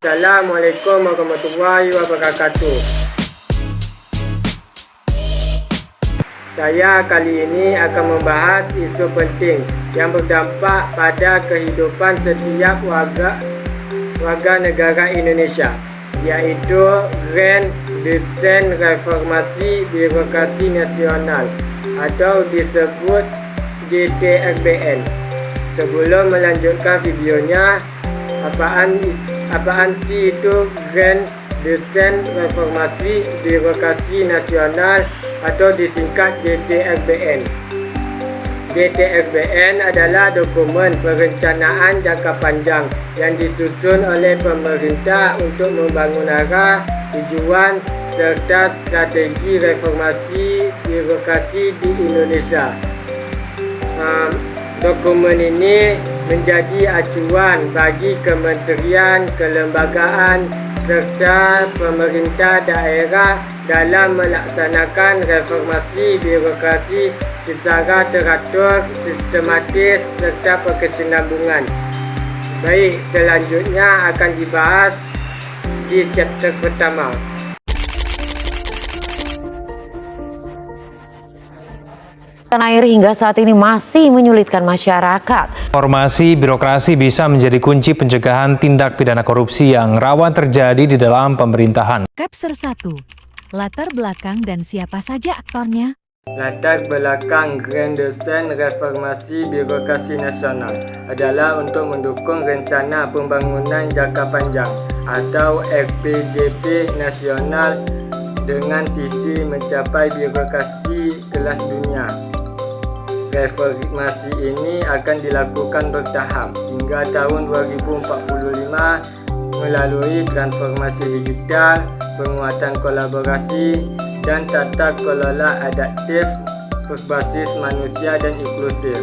Assalamualaikum warahmatullahi wabarakatuh. Saya kali ini akan membahas isu penting yang berdampak pada kehidupan setiap warga negara Indonesia, iaitu Grand Desain Reformasi Birokrasi Nasional atau disebut GTRBN. Sebelum melanjutkan videonya, apaan sih itu Grand Desain Reformasi Birokrasi Nasional atau disingkat GTRBN? GTRBN adalah dokumen perencanaan jangka panjang yang disusun oleh pemerintah untuk membangun arah, tujuan serta strategi reformasi birokrasi di Indonesia. Dokumen ini menjadi acuan bagi kementerian, kelembagaan serta pemerintah daerah dalam melaksanakan reformasi birokrasi secara teratur, sistematis serta berkesinambungan. Baik, selanjutnya akan dibahas di chapter pertama. Tanah air hingga saat ini masih menyulitkan masyarakat. Reformasi birokrasi bisa menjadi kunci pencegahan tindak pidana korupsi yang rawan terjadi di dalam pemerintahan. Kapser 1. Latar belakang dan siapa saja aktornya? Latar belakang Grand Desain Reformasi Birokrasi Nasional adalah untuk mendukung rencana pembangunan jangka panjang atau RPJP nasional dengan visi mencapai birokrasi kelas dunia. Reformasi ini akan dilakukan bertahap hingga tahun 2045 melalui transformasi digital, penguatan kolaborasi, dan tata kelola adaptif berbasis manusia dan inklusif.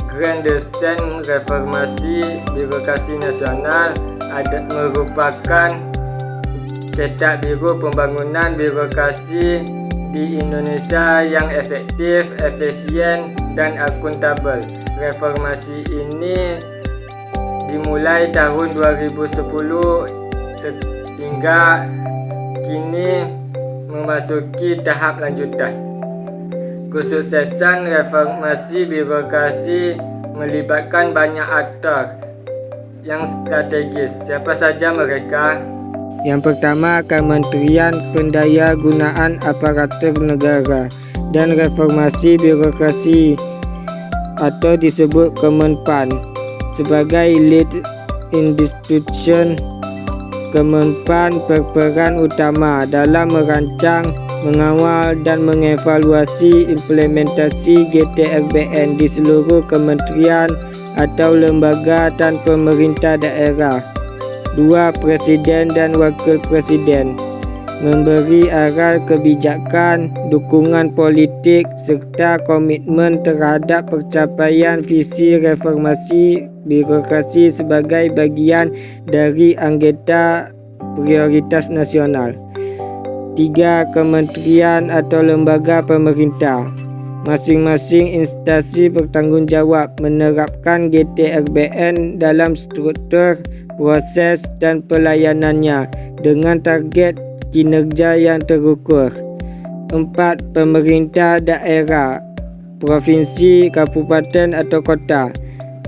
Grand Desain Reformasi Birokrasi Nasional merupakan cetak biru pembangunan birokrasi di Indonesia yang efektif, efisien, dan akuntabel. Reformasi ini dimulai tahun 2010 hingga kini memasuki tahap lanjutan. Kesuksesan reformasi birokrasi melibatkan banyak aktor yang strategis. Siapa saja mereka? Yang pertama, Kementerian Pendayagunaan Aparatur Negara dan Reformasi Birokrasi atau disebut Kemenpan. Sebagai lead institution, Kemenpan berperan utama dalam merancang, mengawal dan mengevaluasi implementasi GTRBN di seluruh kementerian atau lembaga dan pemerintah daerah. 2. Presiden dan Wakil Presiden memberi arah kebijakan, dukungan politik serta komitmen terhadap pencapaian visi reformasi birokrasi sebagai bagian dari anggota prioritas nasional. 3. Kementerian atau lembaga pemerintah. Masing-masing instansi bertanggungjawab menerapkan GTRBN dalam struktur, proses dan pelayanannya dengan target kinerja yang terukur. 4. Pemerintah daerah, provinsi, kabupaten atau kota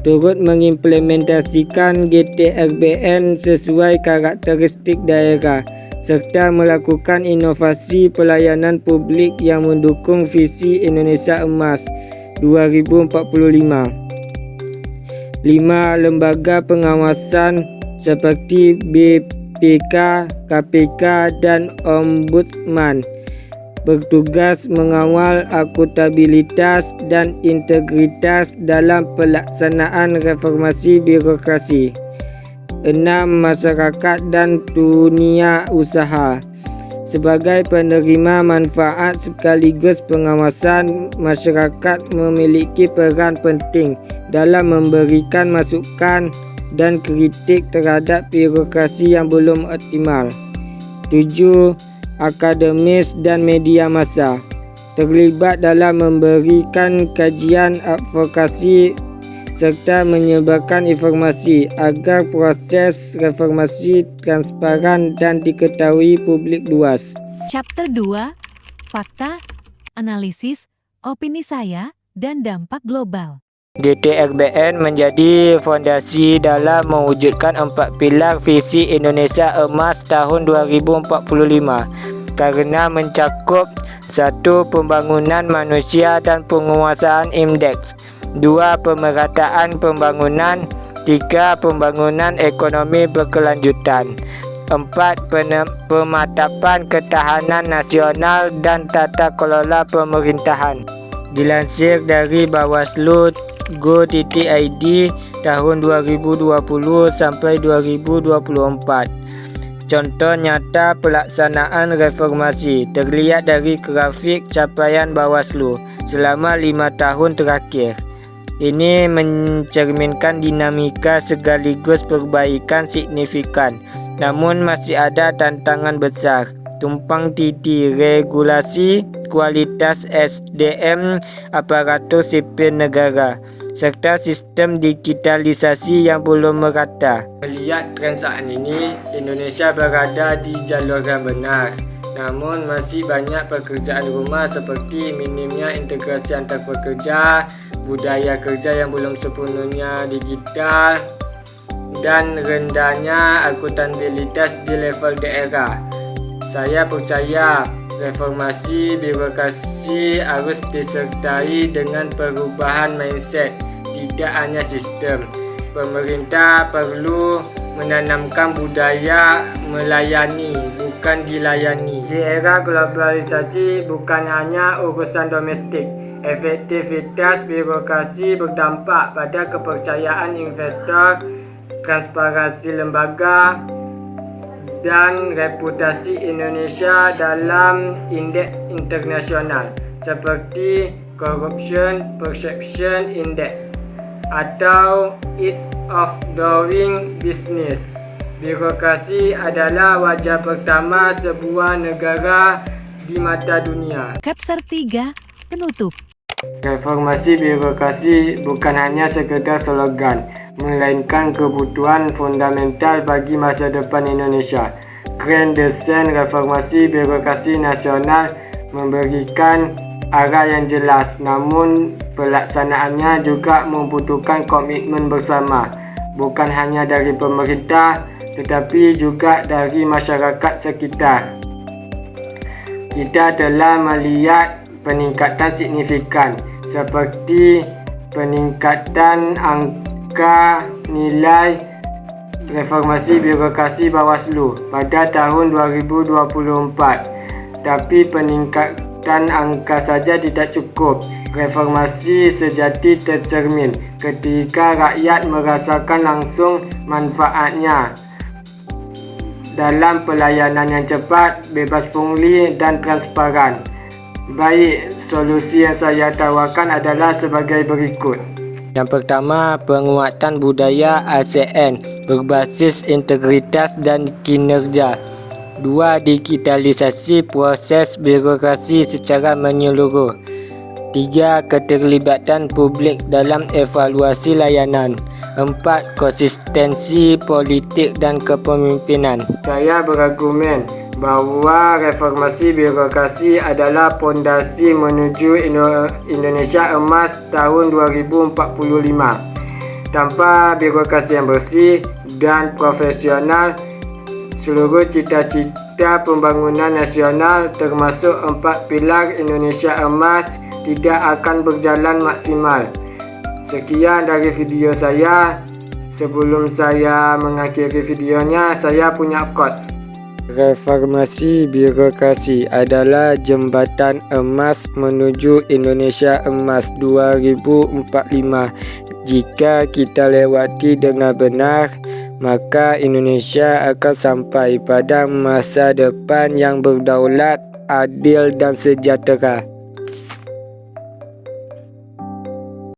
turut mengimplementasikan GTRBN sesuai karakteristik daerah serta melakukan inovasi pelayanan publik yang mendukung visi Indonesia Emas 2045. 5. Lembaga pengawasan seperti BPK, KPK dan Ombudsman bertugas mengawal akuntabilitas dan integritas dalam pelaksanaan reformasi birokrasi. 6. Masyarakat dan dunia usaha. Sebagai penerima manfaat sekaligus pengawasan, masyarakat memiliki peran penting dalam memberikan masukan dan kritik terhadap birokrasi yang belum optimal. 7. Akademis dan media massa. terlibat dalam memberikan kajian, advokasi serta menyebarkan informasi agar proses reformasi transparan dan diketahui publik luas. Chapter 2, Fakta, Analisis, Opini saya, dan Dampak Global. DTRBN menjadi fondasi dalam mewujudkan 4 pilar visi Indonesia Emas tahun 2045 karena mencakup 1. Pembangunan manusia dan penguasaan indeks, 2. Pemerataan pembangunan, 3. Pembangunan ekonomi berkelanjutan, 4. Pematapan ketahanan nasional dan tata kelola pemerintahan. Dilansir dari Bawaslu go.id tahun 2020 sampai 2024. Contoh nyata pelaksanaan reformasi terlihat dari grafik capaian Bawaslu selama 5 tahun terakhir. Ini mencerminkan dinamika sekaligus perbaikan signifikan. Namun masih ada tantangan besar, tumpang tindih regulasi, kualitas SDM, aparatur sipil negara, serta sistem digitalisasi yang belum merata. Melihat tren saat ini, Indonesia berada di jalur yang benar. Namun masih banyak pekerjaan rumah seperti minimnya integrasi antar pekerja, budaya kerja yang belum sepenuhnya digital, dan rendahnya akuntabilitas di level daerah. Saya percaya reformasi birokrasi harus disertai dengan perubahan mindset, tidak hanya sistem. Pemerintah perlu menanamkan budaya melayani, bukan dilayani. Di era globalisasi bukan hanya urusan domestik. Efektivitas birokrasi berdampak pada kepercayaan investor, transparansi lembaga, dan reputasi Indonesia dalam indeks internasional seperti Corruption Perception Index atau Ease of Doing Business. Birokrasi adalah wajah pertama sebuah negara di mata dunia. Kapsar 3, Penutup. Reformasi birokrasi bukan hanya sekedar slogan, melainkan kebutuhan fundamental bagi masa depan Indonesia. Grand Design Reformasi Birokrasi Nasional memberikan arah yang jelas, namun pelaksanaannya juga membutuhkan komitmen bersama, bukan hanya dari pemerintah, tetapi juga dari masyarakat sekitar. Kita telah melihat peningkatan signifikan seperti peningkatan angka nilai reformasi birokrasi Bawaslu pada tahun 2024. Tapi peningkatan angka saja tidak cukup. Reformasi sejati tercermin ketika rakyat merasakan langsung manfaatnya dalam pelayanan yang cepat, bebas pungli dan transparan. Baik, solusi yang saya tawarkan adalah sebagai berikut. Yang pertama, penguatan budaya ASN berbasis integritas dan kinerja. 2. Digitalisasi proses birokrasi secara menyeluruh. 3. Keterlibatan publik dalam evaluasi layanan. 4. Konsistensi politik dan kepemimpinan. Saya berargumen bahwa reformasi birokrasi adalah pondasi menuju Indonesia Emas tahun 2045. Tanpa birokrasi yang bersih dan profesional, seluruh cita-cita pembangunan nasional termasuk 4 pilar Indonesia Emas tidak akan berjalan maksimal. Sekian dari video saya. Sebelum saya mengakhiri videonya, saya punya quotes. Reformasi birokrasi adalah jembatan emas menuju Indonesia Emas 2045. Jika kita lewati dengan benar, maka Indonesia akan sampai pada masa depan yang berdaulat, adil dan sejahtera.